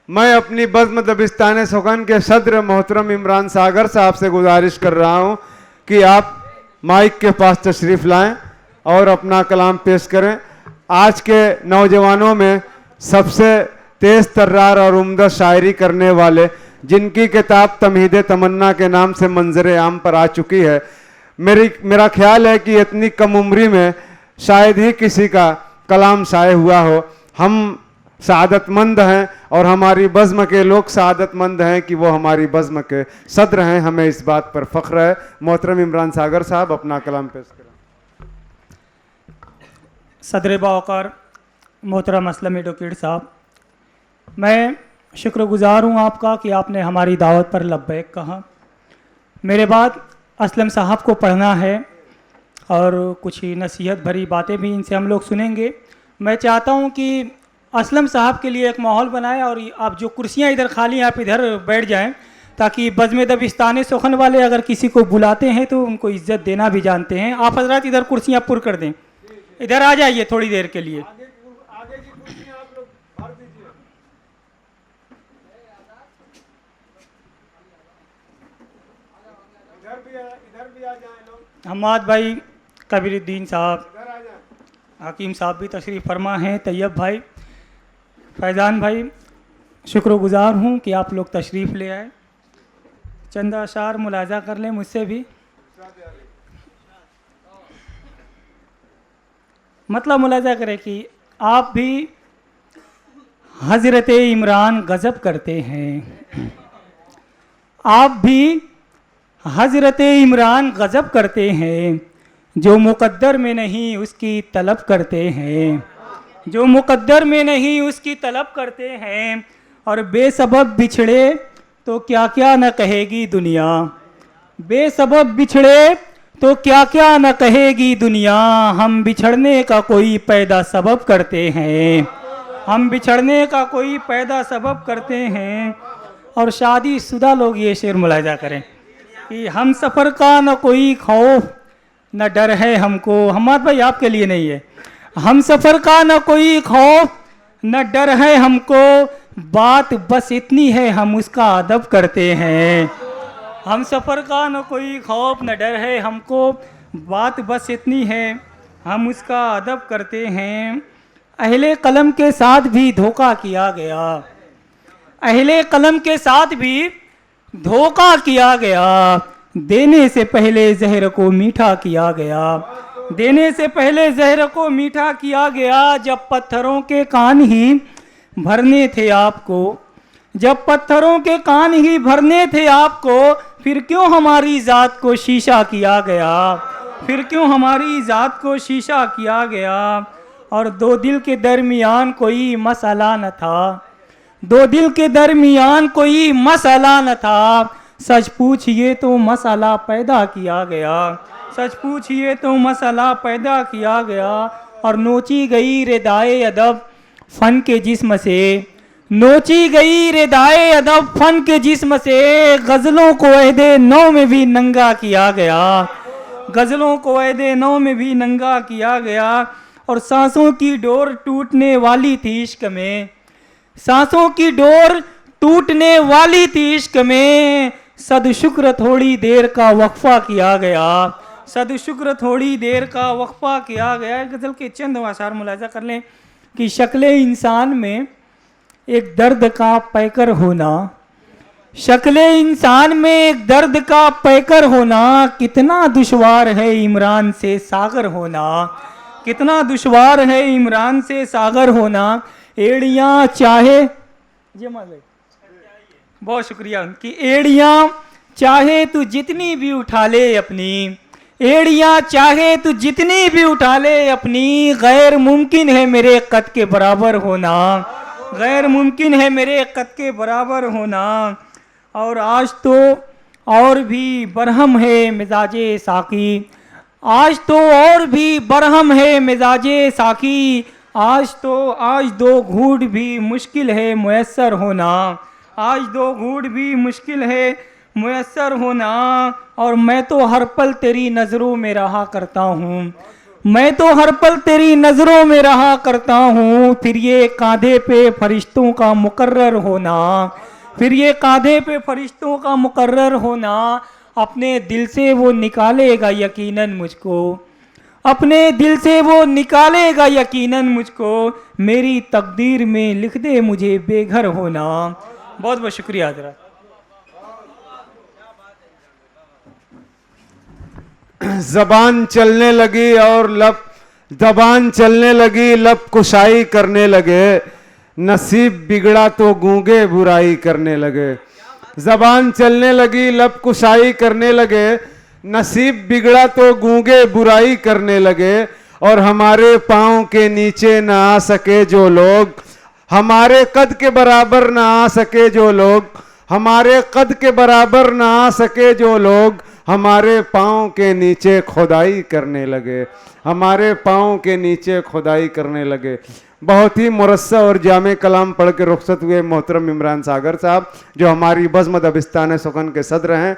मैं अपनी बज़्म दबिस्तान सुखन के सदर मोहतरम इमरान सागर साहब से गुजारिश कर रहा हूं कि आप माइक के पास तशरीफ़ लाएं और अपना कलाम पेश करें। आज के नौजवानों में सबसे तेज़ तर्रार और उम्दा शायरी करने वाले, जिनकी किताब तमहीद तमन्ना के नाम से मंजर आम पर आ चुकी है, मेरा ख्याल है कि इतनी कम उम्री में शायद ही किसी का कलाम शाये हुआ हो। हम सआदतमंद हैं और हमारी बज़्म के लोग सआदतमंद हैं कि वो हमारी बज़्म के सदर हैं। हमें इस बात पर फ़ख्र है। मोहतरम इमरान सागर साहब अपना कलाम पेश करें। सदर बावकार मोहतरम असलम एडवोकेट साहब, मैं शुक्रगुज़ार हूँ आपका कि आपने हमारी दावत पर लब्बैक कहा। मेरे बाद असलम साहब को पढ़ना है और कुछ ही नसीहत भरी बातें भी इनसे हम लोग सुनेंगे। मैं चाहता हूँ कि असलम साहब के लिए एक माहौल बनाएं और आप जो कुर्सियाँ इधर खाली हैं आप इधर बैठ जाएं, ताकि बज़्म दबिस्तान सुखन वाले अगर किसी को बुलाते हैं तो उनको इज़्ज़त देना भी जानते हैं। आप हजरात इधर कुर्सियाँ पुर कर दें, इधर आ जाइए थोड़ी देर के लिए। हमाद भाई, कबीरुद्दीन साहब, हकीम साहब भी तशरीफ़ फरमा हैं, तैयब भाई, फैज़ान भाई, शुक्रगुज़ार हूँ कि आप लोग तशरीफ़ ले आए। चंद अशार मुलाजा कर लें मुझसे भी। मतलब मुलाजा करें कि आप भी हज़रत इमरान गज़ब करते हैं, आप भी हज़रत इमरान गज़ब करते हैं, जो मुक़द्दर में नहीं उसकी तलब करते हैं, जो मुक़द्दर में नहीं उसकी तलब करते हैं। और बेसबब बिछड़े तो क्या क्या न कहेगी दुनिया, बेसबब बिछड़े तो क्या क्या न कहेगी दुनिया। हम बिछड़ने का कोई पैदा सबब करते हैं, हम बिछड़ने का कोई पैदा सबब करते हैं। और शादीशुदा लोग ये शेर मुलाजा करें कि हम सफ़र का न कोई खौफ न डर है हमको। हमारे भाई आपके लिए नहीं है। हम सफ़र का न कोई खौफ न डर है हमको, बात बस इतनी है हम उसका अदब करते हैं। हम सफ़र का न कोई खौफ न डर है हमको, बात बस इतनी है हम उसका अदब करते हैं। अहले कलम के साथ भी धोखा किया गया, अहले कलम के साथ भी धोखा किया गया। देने से पहले जहर को मीठा किया गया, देने से पहले जहर को मीठा किया गया। जब पत्थरों के कान ही भरने थे आपको, जब पत्थरों के कान ही भरने थे आपको, फिर क्यों हमारी ज़ात को शीशा किया गया, फिर क्यों हमारी ज़ात को शीशा किया गया। और दो दिल के दरमियान कोई मसला न था, दो दिल के दरमियान कोई मसला न था। सच पूछिए तो मसला पैदा किया गया, सच पूछिए तो मसला पैदा किया गया। और नोची गई रिदाए अदब फ़न के जिस्म से, नोची गई रिदाए अदब फ़न के जिस्म से। गज़लों को अहदे नौ में भी नंगा किया गया, गज़लों को अहदे नौ में भी नंगा किया गया। और सांसों की डोर टूटने वाली थी इश्क में, सांसों की डोर टूटने वाली थी इश्क में। सदशुक्र थोड़ी देर का वक्फा किया गया, सदशुक्र थोड़ी देर का वक्फा किया गया। गज़ल के चंद अशार मुलाजा कर लें कि शक्ल इंसान में एक दर्द का पैकर होना, शक्ल इंसान में एक दर्द का पैकर होना। कितना दुश्वार है इमरान से सागर होना, कितना दुश्वार है इमरान से सागर होना। एड़ियाँ चाहे, बहुत शुक्रिया कि एड़ियाँ चाहे तू जितनी भी उठा ले अपनी, एड़ियाँ चाहे तू जितनी भी उठा ले अपनी। गैर मुमकिन है मेरे कद के बराबर होना, गैर मुमकिन है मेरे कद के बराबर होना। और आज तो और भी बरहम है मिजाजे साकी, आज तो और भी बरहम है मिजाजे साकी। आज दो घूंट भी मुश्किल है मुयस्सर होना, आज दो घूंट भी मुश्किल है मुयस्सर होना। और मैं तो हर पल तेरी नज़रों में रहा करता हूँ, मैं तो हर पल तेरी नजरों में रहा करता हूँ, फिर ये कांधे पे फरिश्तों का मुकर्रर होना, फिर ये कांधे पे फरिश्तों का मुकर्रर होना, अपने दिल से वो निकालेगा यकीनन मुझको, अपने दिल से वो निकालेगा यकीनन मुझको, मेरी तकदीर में लिख दे मुझे बेघर होना। बहुत बहुत शुक्रिया हजरत। जबान चलने लगी और लब, जबान चलने लगी लब कुशाई करने लगे, नसीब बिगड़ा तो गूंगे बुराई करने लगे। जबान चलने लगी लब कुशाई करने लगे, नसीब बिगड़ा तो गूंगे बुराई करने लगे। और हमारे पाँव के नीचे ना आ सके जो लोग, हमारे कद के बराबर ना आ सके जो लोग, हमारे कद के बराबर ना आ सके जो लोग, हमारे पाँव के नीचे खुदाई करने लगे, हमारे पाँव के नीचे खुदाई करने लगे। बहुत ही मुरस्सा और जामे कलाम पढ़ के रुखसत हुए मोहतरम इमरान सागर साहब, जो हमारी बज़्म दबिस्तान सुखन के सदर हैं।